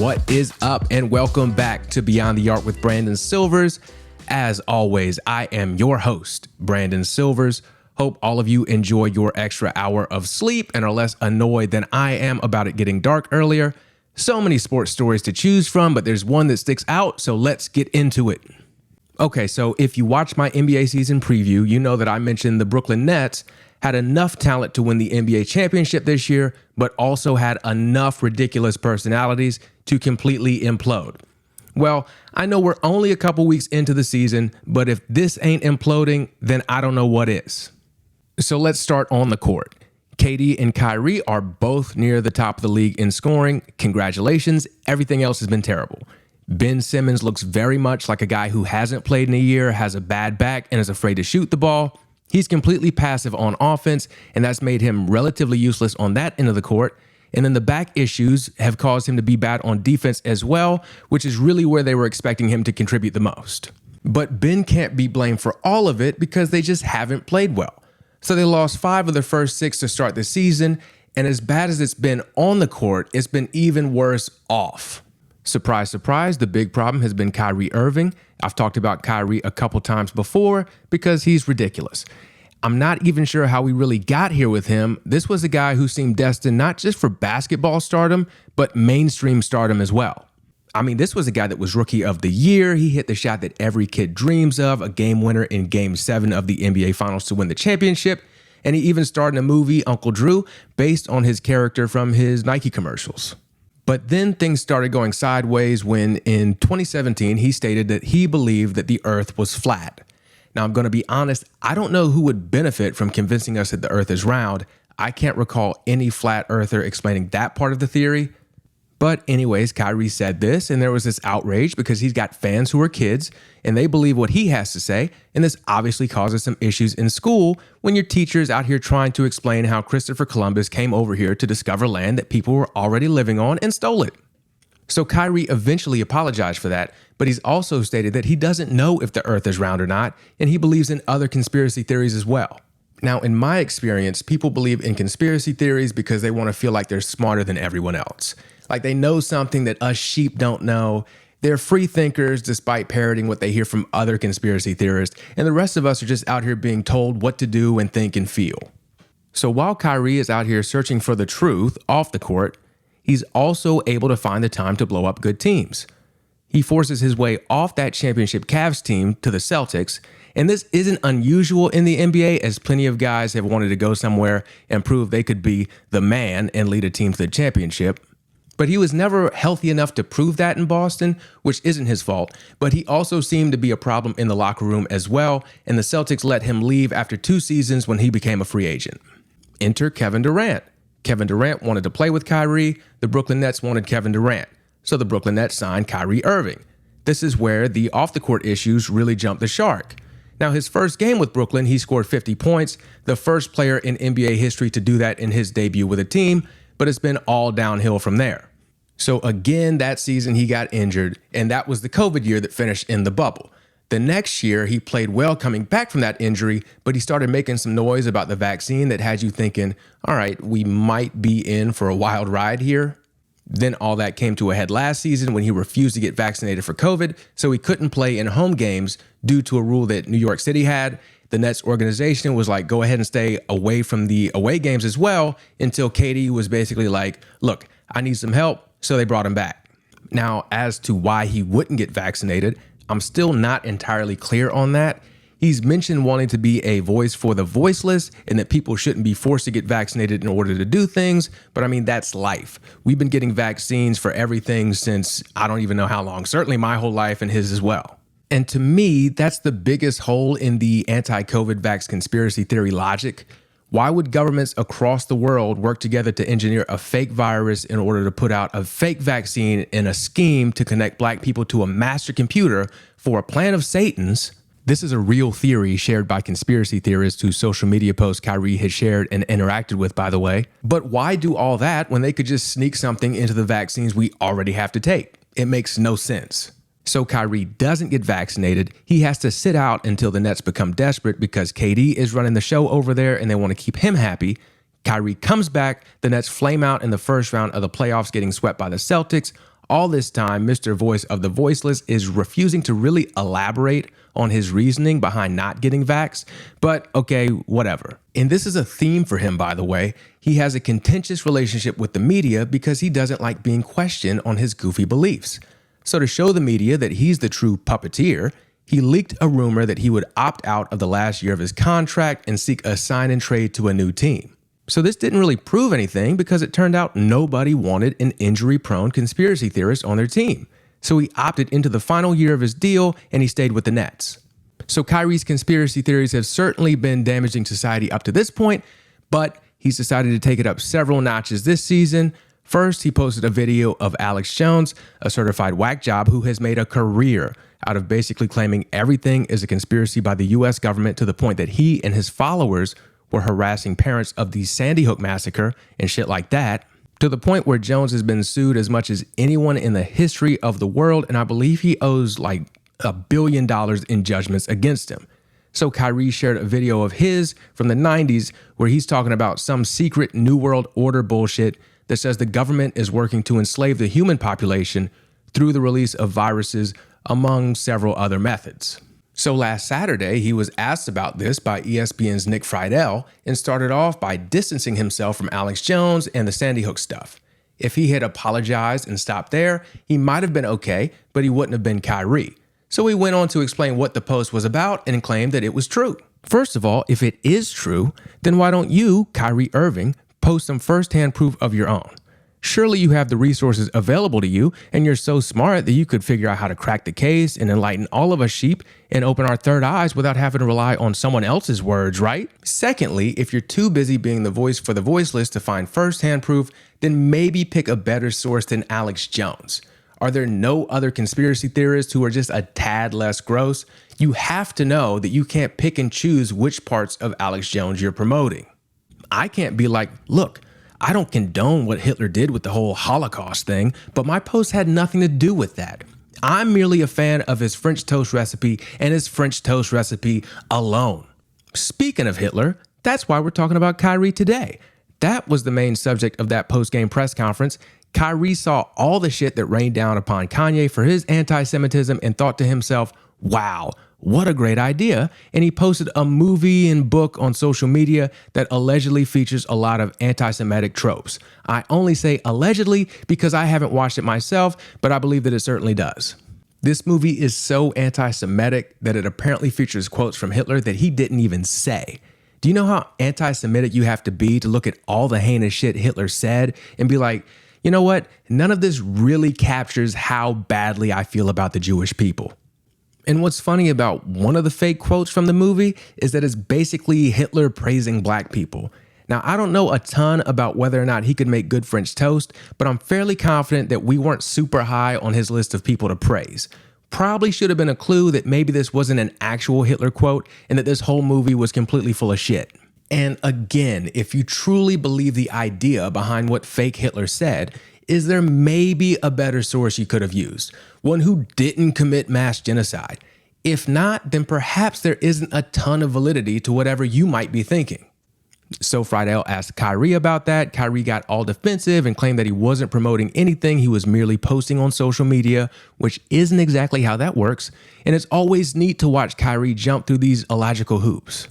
What is up, and welcome back to Beyond the Arc with Brandon Silvers. As always, I am your host, Brandon Silvers. Hope all of you enjoy your extra hour of sleep and are less annoyed than I am about it getting dark earlier. So many sports stories to choose from, but there's one that sticks out, so let's get into it. Okay, so if you watch my NBA season preview, you know that I mentioned the Brooklyn Nets had enough talent to win the NBA championship this year, but also had enough ridiculous personalities to completely implode. Well, I know we're only a couple weeks into the season, but if this ain't imploding, then I don't know what is. So let's start on the court. KD and Kyrie are both near the top of the league in scoring. Congratulations. Everything else has been terrible. Ben Simmons looks very much like a guy who hasn't played in a year, has a bad back, and is afraid to shoot the ball. He's completely passive on offense, and that's made him relatively useless on that end of the court. And then the back issues have caused him to be bad on defense as well, which is really where they were expecting him to contribute the most. But Ben can't be blamed for all of it because they just haven't played well. So they lost 5 of their first 6 to start the season, and as bad as it's been on the court, it's been even worse off. Surprise, surprise, the big problem has been Kyrie Irving. I've talked about Kyrie a couple times before because he's ridiculous. I'm not even sure how we really got here with him. This was a guy who seemed destined not just for basketball stardom, but mainstream stardom as well. I mean, this was a guy that was Rookie of the Year. He hit the shot that every kid dreams of, a game winner in Game 7 of the NBA Finals to win the championship. And he even starred in a movie, Uncle Drew, based on his character from his Nike commercials. But then things started going sideways when in 2017, he stated that he believed that the earth was flat. Now, I'm going to be honest, I don't know who would benefit from convincing us that the earth is round. I can't recall any flat earther explaining that part of the theory. But anyways, Kyrie said this, and there was this outrage because he's got fans who are kids, and they believe what he has to say, and this obviously causes some issues in school when your teacher's out here trying to explain how Christopher Columbus came over here to discover land that people were already living on and stole it. So Kyrie eventually apologized for that, but he's also stated that he doesn't know if the earth is round or not, and he believes in other conspiracy theories as well. Now, in my experience, people believe in conspiracy theories because they want to feel like they're smarter than everyone else. Like they know something that us sheep don't know. They're free thinkers despite parroting what they hear from other conspiracy theorists, and the rest of us are just out here being told what to do and think and feel. So while Kyrie is out here searching for the truth off the court, he's also able to find the time to blow up good teams. He forces his way off that championship Cavs team to the Celtics, and this isn't unusual in the NBA as plenty of guys have wanted to go somewhere and prove they could be the man and lead a team to the championship. But he was never healthy enough to prove that in Boston, which isn't his fault. But he also seemed to be a problem in the locker room as well, and the Celtics let him leave after 2 seasons when he became a free agent. Enter Kevin Durant. Kevin Durant wanted to play with Kyrie. The Brooklyn Nets wanted Kevin Durant. So the Brooklyn Nets signed Kyrie Irving. This is where the off-the-court issues really jumped the shark. Now, his first game with Brooklyn, he scored 50 points, the first player in NBA history to do that in his debut with a team, but it's been all downhill from there. So again, that season he got injured, and that was the COVID year that finished in the bubble. The next year, he played well coming back from that injury, but he started making some noise about the vaccine that had you thinking, all right, we might be in for a wild ride here. Then all that came to a head last season when he refused to get vaccinated for COVID, so he couldn't play in home games due to a rule that New York City had. The Nets organization was like, go ahead and stay away from the away games as well, until KD was basically like, look, I need some help. So they brought him back. Now, as to why he wouldn't get vaccinated, I'm still not entirely clear on that. He's mentioned wanting to be a voice for the voiceless and that people shouldn't be forced to get vaccinated in order to do things. But I mean, that's life. We've been getting vaccines for everything since I don't even know how long, certainly my whole life and his as well. And to me, that's the biggest hole in the anti-COVID vax conspiracy theory logic. Why would governments across the world work together to engineer a fake virus in order to put out a fake vaccine in a scheme to connect black people to a master computer for a plan of Satan's? This is a real theory shared by conspiracy theorists whose social media posts Kyrie has shared and interacted with, by the way. But why do all that when they could just sneak something into the vaccines we already have to take? It makes no sense. So Kyrie doesn't get vaccinated. He has to sit out until the Nets become desperate because KD is running the show over there and they want to keep him happy. Kyrie comes back. The Nets flame out in the first round of the playoffs, getting swept by the Celtics. All this time, Mr. Voice of the Voiceless is refusing to really elaborate on his reasoning behind not getting vaxxed, but okay, whatever. And this is a theme for him, by the way. He has a contentious relationship with the media because he doesn't like being questioned on his goofy beliefs. So to show the media that he's the true puppeteer, he leaked a rumor that he would opt out of the last year of his contract and seek a sign and trade to a new team. So this didn't really prove anything because it turned out nobody wanted an injury-prone conspiracy theorist on their team. So he opted into the final year of his deal and he stayed with the Nets. So Kyrie's conspiracy theories have certainly been damaging society up to this point, but he's decided to take it up several notches this season. First, he posted a video of Alex Jones, a certified whack job who has made a career out of basically claiming everything is a conspiracy by the US government to the point that he and his followers were harassing parents of the Sandy Hook massacre and shit like that, to the point where Jones has been sued as much as anyone in the history of the world, and I believe he owes like $1 billion in judgments against him. So Kyrie shared a video of his from the 90s where he's talking about some secret New World Order bullshit that says the government is working to enslave the human population through the release of viruses, among several other methods. So last Saturday, he was asked about this by ESPN's Nick Friedel and started off by distancing himself from Alex Jones and the Sandy Hook stuff. If he had apologized and stopped there, he might have been okay, but he wouldn't have been Kyrie. So he went on to explain what the post was about and claimed that it was true. First of all, if it is true, then why don't you, Kyrie Irving, post some firsthand proof of your own? Surely you have the resources available to you, and you're so smart that you could figure out how to crack the case and enlighten all of us sheep and open our third eyes without having to rely on someone else's words, right? Secondly, if you're too busy being the voice for the voiceless to find firsthand proof, then maybe pick a better source than Alex Jones. Are there no other conspiracy theorists who are just a tad less gross? You have to know that you can't pick and choose which parts of Alex Jones you're promoting. I can't be like, look, I don't condone what Hitler did with the whole Holocaust thing, but my post had nothing to do with that. I'm merely a fan of his French toast recipe and his French toast recipe alone. Speaking of Hitler, that's why we're talking about Kyrie today. That was the main subject of that post-game press conference. Kyrie saw all the shit that rained down upon Kanye for his anti-Semitism and thought to himself, wow, what a great idea. And he posted a movie and book on social media that allegedly features a lot of anti-Semitic tropes. I only say allegedly because I haven't watched it myself, but I believe that it certainly does. This movie is so anti-Semitic that it apparently features quotes from Hitler that he didn't even say. Do you know how anti-Semitic you have to be to look at all the heinous shit Hitler said and be like, you know what? None of this really captures how badly I feel about the Jewish people. And what's funny about one of the fake quotes from the movie is that it's basically Hitler praising black people. Now, I don't know a ton about whether or not he could make good French toast, but I'm fairly confident that we weren't super high on his list of people to praise. Probably should have been a clue that maybe this wasn't an actual Hitler quote and that this whole movie was completely full of shit. And again, if you truly believe the idea behind what fake Hitler said, is there maybe a better source you could have used? One who didn't commit mass genocide? If not, then perhaps there isn't a ton of validity to whatever you might be thinking. So Friedel asked Kyrie about that. Kyrie got all defensive and claimed that he wasn't promoting anything. He was merely posting on social media, which isn't exactly how that works. And it's always neat to watch Kyrie jump through these illogical hoops.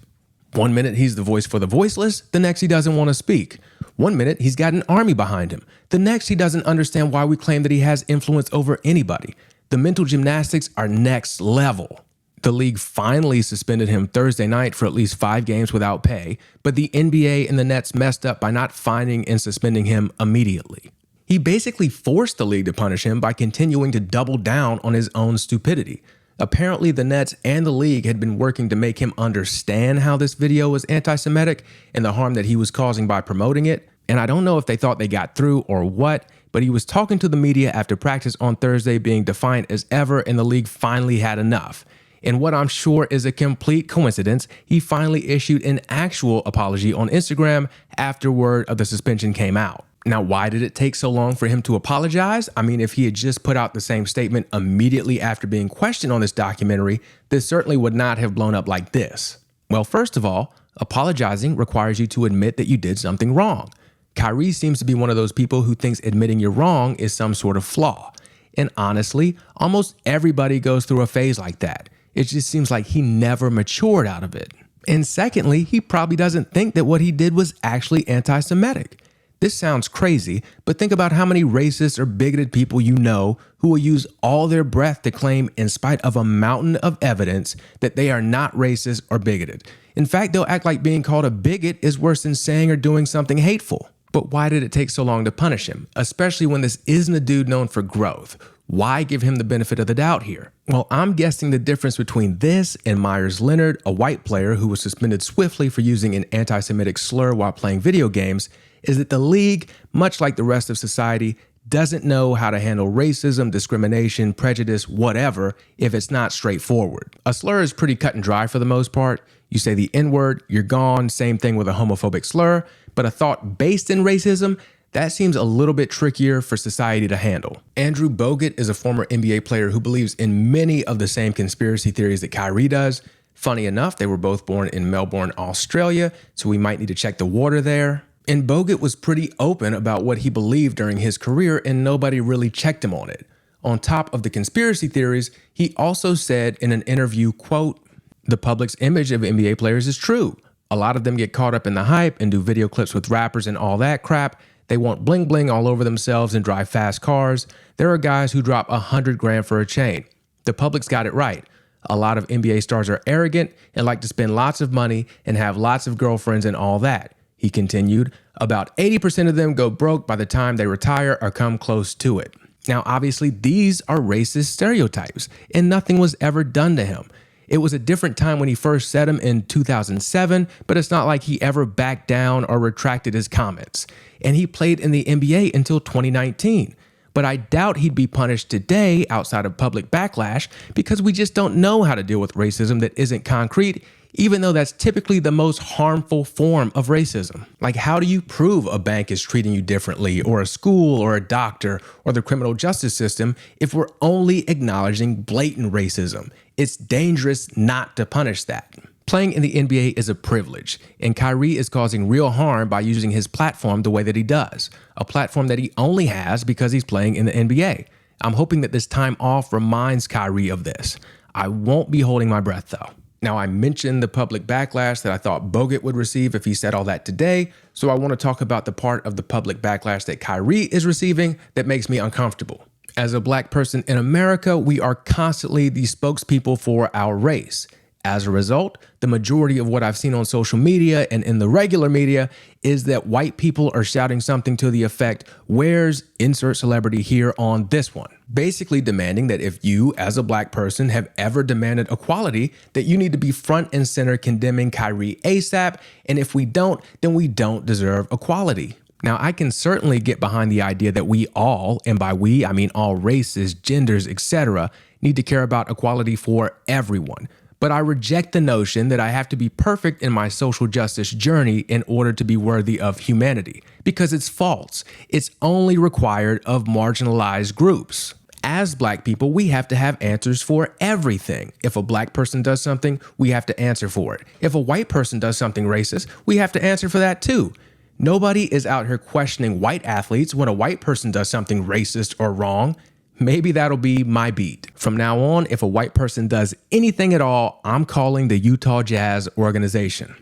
One minute he's the voice for the voiceless, the next he doesn't want to speak. One minute he's got an army behind him. The next he doesn't understand why we claim that he has influence over anybody. The mental gymnastics are next level. The league finally suspended him Thursday night for at least 5 games without pay, but the NBA and the Nets messed up by not finding and suspending him immediately. He basically forced the league to punish him by continuing to double down on his own stupidity. Apparently, the Nets and the league had been working to make him understand how this video was anti-Semitic and the harm that he was causing by promoting it. And I don't know if they thought they got through or what, but he was talking to the media after practice on Thursday being defiant as ever, and the league finally had enough. In what I'm sure is a complete coincidence, he finally issued an actual apology on Instagram after word of the suspension came out. Now, why did it take so long for him to apologize? I mean, if he had just put out the same statement immediately after being questioned on this documentary, this certainly would not have blown up like this. Well, first of all, apologizing requires you to admit that you did something wrong. Kyrie seems to be one of those people who thinks admitting you're wrong is some sort of flaw. And honestly, almost everybody goes through a phase like that. It just seems like he never matured out of it. And secondly, he probably doesn't think that what he did was actually anti-Semitic. This sounds crazy, but think about how many racist or bigoted people you know who will use all their breath to claim, in spite of a mountain of evidence, that they are not racist or bigoted. In fact, they'll act like being called a bigot is worse than saying or doing something hateful. But why did it take so long to punish him, especially when this isn't a dude known for growth? Why give him the benefit of the doubt here? Well, I'm guessing the difference between this and Myers Leonard, a white player who was suspended swiftly for using an anti-Semitic slur while playing video games, is that the league, much like the rest of society, doesn't know how to handle racism, discrimination, prejudice, whatever, if it's not straightforward. A slur is pretty cut and dry for the most part. You say the N-word, you're gone, same thing with a homophobic slur, but a thought based in racism, that seems a little bit trickier for society to handle. Andrew Bogut is a former NBA player who believes in many of the same conspiracy theories that Kyrie does. Funny enough, they were both born in Melbourne, Australia, so we might need to check the water there. And Bogut was pretty open about what he believed during his career, and nobody really checked him on it. On top of the conspiracy theories, he also said in an interview, quote, "The public's image of NBA players is true. A lot of them get caught up in the hype and do video clips with rappers and all that crap. They want bling bling all over themselves and drive fast cars. There are guys who drop $100,000 for a chain. The public's got it right. A lot of NBA stars are arrogant and like to spend lots of money and have lots of girlfriends and all that." He continued, "About 80% of them go broke by the time they retire or come close to it." Now, obviously, these are racist stereotypes, and nothing was ever done to him. It was a different time when he first said them in 2007, but it's not like he ever backed down or retracted his comments. And he played in the NBA until 2019. But I doubt he'd be punished today outside of public backlash because we just don't know how to deal with racism that isn't concrete, even though that's typically the most harmful form of racism. Like, how do you prove a bank is treating you differently, or a school, or a doctor, or the criminal justice system if we're only acknowledging blatant racism? It's dangerous not to punish that. Playing in the NBA is a privilege, and Kyrie is causing real harm by using his platform the way that he does, a platform that he only has because he's playing in the NBA. I'm hoping that this time off reminds Kyrie of this. I won't be holding my breath though. Now, I mentioned the public backlash that I thought Bogut would receive if he said all that today, so I want to talk about the part of the public backlash that Kyrie is receiving that makes me uncomfortable. As a black person in America, we are constantly the spokespeople for our race. As a result, the majority of what I've seen on social media and in the regular media is that white people are shouting something to the effect, "Where's insert celebrity here on this one?" Basically demanding that if you, as a black person, have ever demanded equality, that you need to be front and center condemning Kyrie ASAP, and if we don't, then we don't deserve equality. Now, I can certainly get behind the idea that we all, and by we, I mean all races, genders, etc., need to care about equality for everyone. But I reject the notion that I have to be perfect in my social justice journey in order to be worthy of humanity, because it's false. It's only required of marginalized groups. As black people, we have to have answers for everything. If a black person does something, we have to answer for it. If a white person does something racist, we have to answer for that too. Nobody is out here questioning white athletes when a white person does something racist or wrong. Maybe that'll be my beat. From now on, if a white person does anything at all, I'm calling the Utah Jazz organization.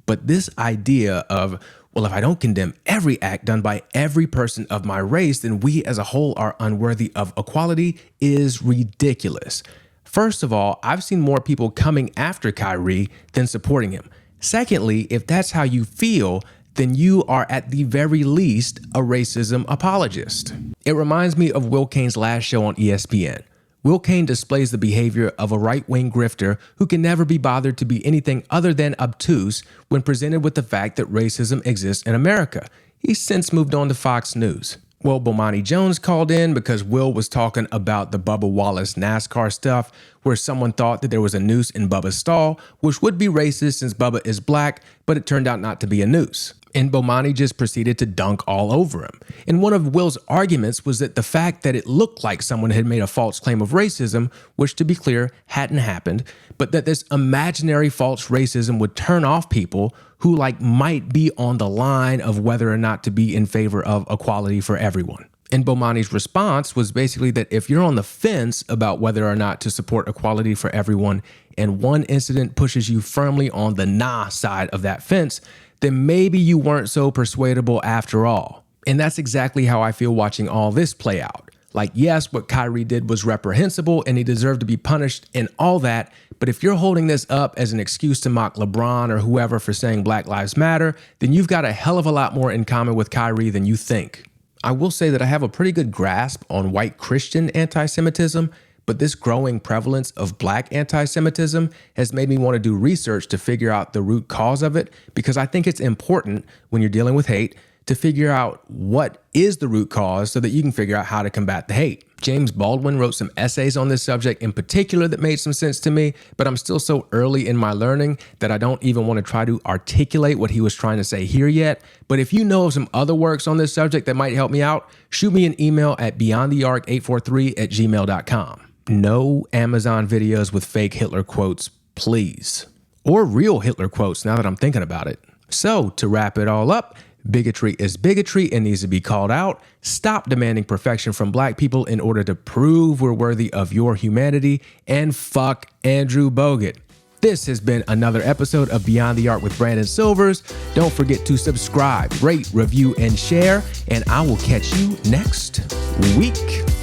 But this idea of, well, if I don't condemn every act done by every person of my race, then we as a whole are unworthy of equality is ridiculous. First of all, I've seen more people coming after Kyrie than supporting him. Secondly, if that's how you feel, then you are at the very least a racism apologist. It reminds me of Will Cain's last show on ESPN. Will Cain displays the behavior of a right-wing grifter who can never be bothered to be anything other than obtuse when presented with the fact that racism exists in America. He's since moved on to Fox News. Well, Bomani Jones called in because Will was talking about the Bubba Wallace NASCAR stuff, where someone thought that there was a noose in Bubba's stall, which would be racist since Bubba is black, but it turned out not to be a noose. And Bomani just proceeded to dunk all over him. And one of Will's arguments was that the fact that it looked like someone had made a false claim of racism, which to be clear, hadn't happened, but that this imaginary false racism would turn off people who might be on the line of whether or not to be in favor of equality for everyone. And Bomani's response was basically that if you're on the fence about whether or not to support equality for everyone, and one incident pushes you firmly on the nah side of that fence, then maybe you weren't so persuadable after all. And that's exactly how I feel watching all this play out. Like, yes, what Kyrie did was reprehensible and he deserved to be punished and all that, but if you're holding this up as an excuse to mock LeBron or whoever for saying Black Lives Matter, then you've got a hell of a lot more in common with Kyrie than you think. I will say that I have a pretty good grasp on white Christian anti-Semitism, but this growing prevalence of black anti-Semitism has made me want to do research to figure out the root cause of it, because I think it's important when you're dealing with hate to figure out what is the root cause so that you can figure out how to combat the hate. James Baldwin wrote some essays on this subject in particular that made some sense to me, but I'm still so early in my learning that I don't even want to try to articulate what he was trying to say here yet. But if you know of some other works on this subject that might help me out, shoot me an email at beyondthearc843@gmail.com. No Amazon videos with fake Hitler quotes, please. Or real Hitler quotes now that I'm thinking about it. So to wrap it all up, bigotry is bigotry and needs to be called out. Stop demanding perfection from black people in order to prove we're worthy of your humanity. And fuck Andrew Bogut. This has been another episode of Beyond the Arc with Brandon Silvers. Don't forget to subscribe, rate, review, and share. And I will catch you next week.